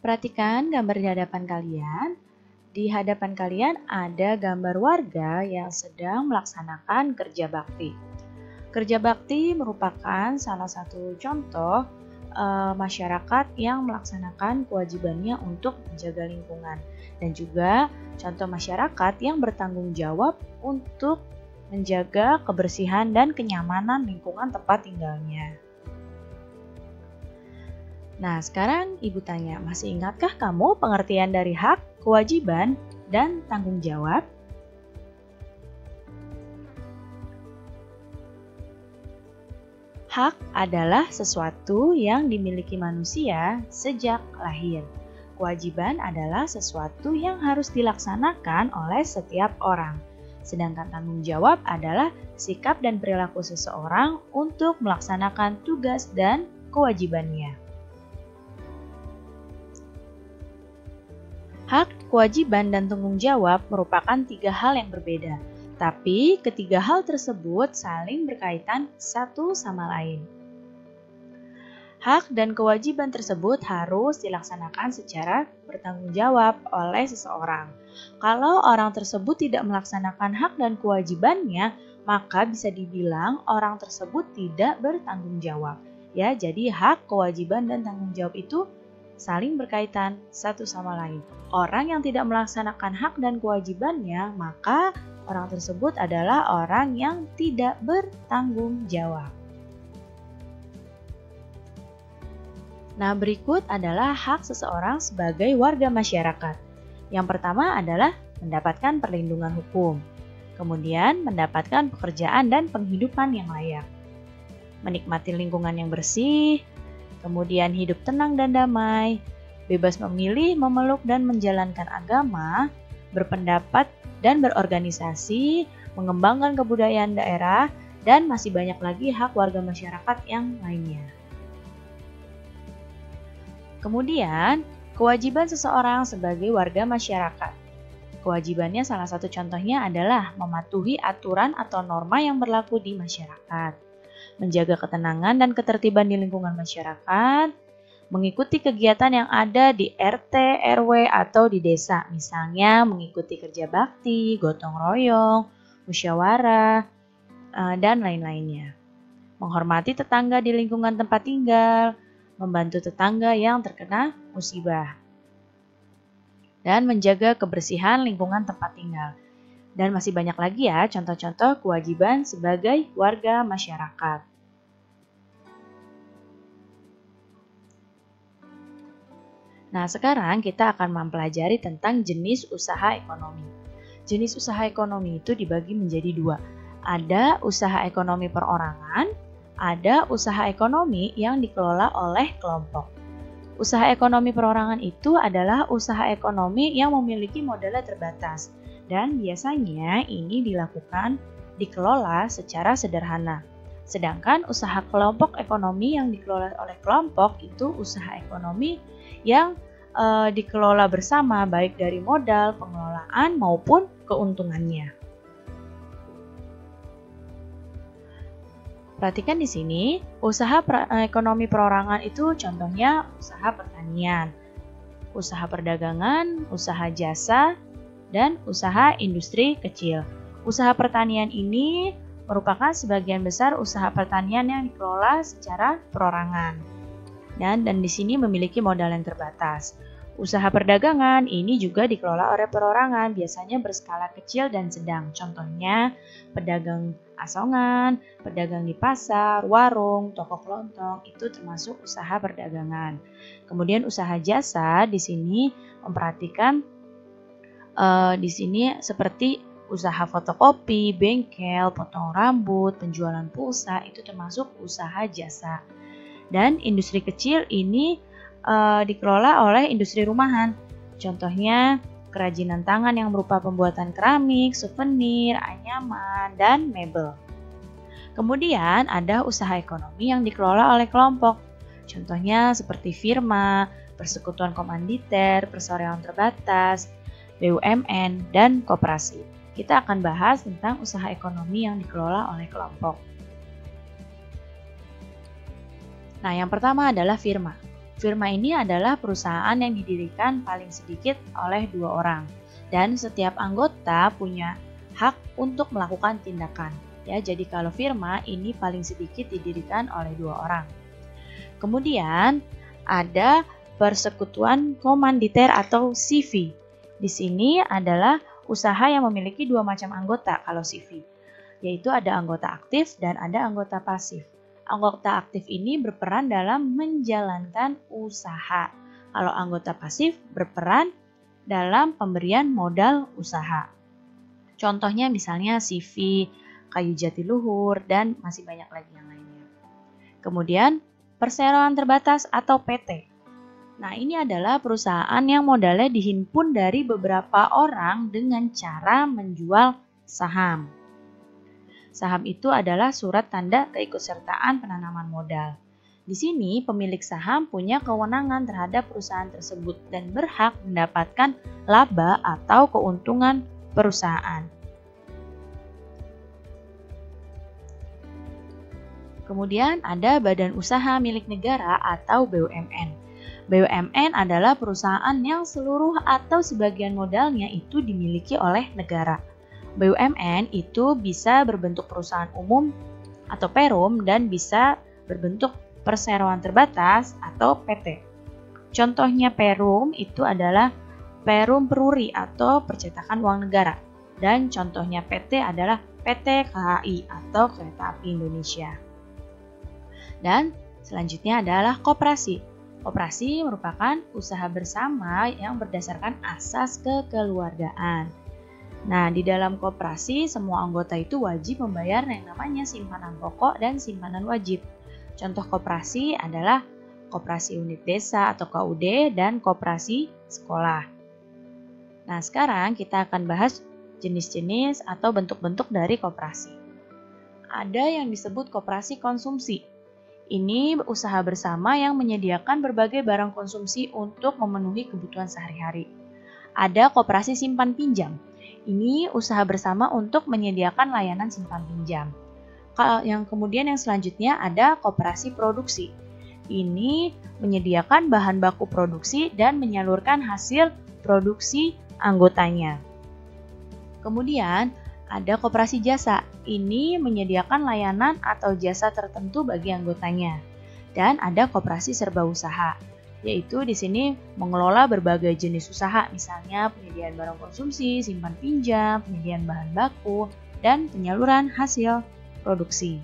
Perhatikan gambar di hadapan kalian. Di hadapan kalian ada gambar warga yang sedang melaksanakan kerja bakti. Kerja bakti merupakan salah satu contoh masyarakat yang melaksanakan kewajibannya untuk menjaga lingkungan dan juga contoh masyarakat yang bertanggung jawab untuk menjaga kebersihan dan kenyamanan lingkungan tempat tinggalnya. Nah, sekarang Ibu tanya, masih ingatkah kamu pengertian dari hak, kewajiban, dan tanggung jawab? Hak adalah sesuatu yang dimiliki manusia sejak lahir. Kewajiban adalah sesuatu yang harus dilaksanakan oleh setiap orang. Sedangkan tanggung jawab adalah sikap dan perilaku seseorang untuk melaksanakan tugas dan kewajibannya. Hak, kewajiban, dan tanggung jawab merupakan tiga hal yang berbeda, tapi ketiga hal tersebut saling berkaitan satu sama lain. Hak dan kewajiban tersebut harus dilaksanakan secara bertanggung jawab oleh seseorang. Kalau orang tersebut tidak melaksanakan hak dan kewajibannya, maka bisa dibilang orang tersebut tidak bertanggung jawab. Ya, jadi hak, kewajiban, dan tanggung jawab itu saling berkaitan satu sama lain. Orang yang tidak melaksanakan hak dan kewajibannya, maka orang tersebut adalah orang yang tidak bertanggung jawab. Nah, berikut adalah hak seseorang sebagai warga masyarakat. Yang pertama adalah mendapatkan perlindungan hukum. Kemudian, mendapatkan pekerjaan dan penghidupan yang layak. Menikmati lingkungan yang bersih, kemudian hidup tenang dan damai, bebas memilih, memeluk, dan menjalankan agama, berpendapat dan berorganisasi, mengembangkan kebudayaan daerah, dan masih banyak lagi hak warga masyarakat yang lainnya. Kemudian, kewajiban seseorang sebagai warga masyarakat. Kewajibannya salah satu contohnya adalah mematuhi aturan atau norma yang berlaku di masyarakat, menjaga ketenangan dan ketertiban di lingkungan masyarakat, mengikuti kegiatan yang ada di RT, RW, atau di desa, misalnya mengikuti kerja bakti, gotong royong, musyawarah, dan lain-lainnya. Menghormati tetangga di lingkungan tempat tinggal, membantu tetangga yang terkena musibah, dan menjaga kebersihan lingkungan tempat tinggal. Dan masih banyak lagi ya contoh-contoh kewajiban sebagai warga masyarakat. Nah, sekarang kita akan mempelajari tentang jenis usaha ekonomi. Jenis usaha ekonomi itu dibagi menjadi dua. Ada usaha ekonomi perorangan, ada usaha ekonomi yang dikelola oleh kelompok. Usaha ekonomi perorangan itu adalah usaha ekonomi yang memiliki modalnya terbatas. Dan biasanya ini dikelola secara sederhana. Sedangkan usaha kelompok ekonomi yang dikelola oleh kelompok itu usaha ekonomi yang dikelola bersama baik dari modal, pengelolaan maupun keuntungannya. Perhatikan di sini, usaha ekonomi perorangan itu contohnya usaha pertanian, usaha perdagangan, usaha jasa, dan usaha industri kecil. Usaha pertanian ini merupakan sebagian besar usaha pertanian yang dikelola secara perorangan dan di sini memiliki modal yang terbatas. Usaha perdagangan ini juga dikelola oleh perorangan, biasanya berskala kecil dan sedang. Contohnya pedagang asongan, pedagang di pasar, warung, toko kelontong, itu termasuk usaha perdagangan. Kemudian usaha jasa di sini memperhatikan di sini seperti usaha fotokopi, bengkel, potong rambut, penjualan pulsa, itu termasuk usaha jasa. Dan industri kecil ini dikelola oleh industri rumahan. Contohnya kerajinan tangan yang berupa pembuatan keramik, souvenir, anyaman, dan mebel. Kemudian ada usaha ekonomi yang dikelola oleh kelompok. Contohnya seperti firma, persekutuan komanditer, perseroan terbatas, BUMN, dan koperasi. Kita akan bahas tentang usaha ekonomi yang dikelola oleh kelompok. Nah, yang pertama adalah firma. Firma ini adalah perusahaan yang didirikan paling sedikit oleh 2 orang, dan setiap anggota punya hak untuk melakukan tindakan. Ya, jadi kalau firma ini paling sedikit didirikan oleh 2 orang. Kemudian ada persekutuan komanditer atau CV. Di sini adalah usaha yang memiliki 2 macam anggota kalau CV, yaitu ada anggota aktif dan ada anggota pasif. Anggota aktif ini berperan dalam menjalankan usaha. Kalau anggota pasif berperan dalam pemberian modal usaha. Contohnya misalnya CV, Kayu Jatiluhur, dan masih banyak lagi yang lainnya. Kemudian perseroan terbatas atau PT. Nah, ini adalah perusahaan yang modalnya dihimpun dari beberapa orang dengan cara menjual saham. Saham itu adalah surat tanda keikutsertaan penanaman modal. Di sini pemilik saham punya kewenangan terhadap perusahaan tersebut dan berhak mendapatkan laba atau keuntungan perusahaan. Kemudian ada badan usaha milik negara atau BUMN. BUMN adalah perusahaan yang seluruh atau sebagian modalnya itu dimiliki oleh negara. BUMN itu bisa berbentuk perusahaan umum atau perum dan bisa berbentuk perseroan terbatas atau PT. Contohnya perum itu adalah Perum Peruri atau Percetakan Uang Negara, dan contohnya PT adalah PT KAI atau Kereta Api Indonesia. Dan selanjutnya adalah koperasi. Koperasi merupakan usaha bersama yang berdasarkan asas kekeluargaan. Nah, di dalam koperasi, semua anggota itu wajib membayar yang namanya simpanan pokok dan simpanan wajib. Contoh koperasi adalah koperasi unit desa atau KUD dan koperasi sekolah. Nah, sekarang kita akan bahas jenis-jenis atau bentuk-bentuk dari koperasi. Ada yang disebut koperasi konsumsi. Ini usaha bersama yang menyediakan berbagai barang konsumsi untuk memenuhi kebutuhan sehari-hari. Ada koperasi simpan pinjam. Ini usaha bersama untuk menyediakan layanan simpan pinjam. Yang selanjutnya ada koperasi produksi. Ini menyediakan bahan baku produksi dan menyalurkan hasil produksi anggotanya. Kemudian ada koperasi jasa. Ini menyediakan layanan atau jasa tertentu bagi anggotanya. Dan ada koperasi serba usaha, yaitu di sini mengelola berbagai jenis usaha, misalnya penyediaan barang konsumsi, simpan pinjam, penyediaan bahan baku, dan penyaluran hasil produksi.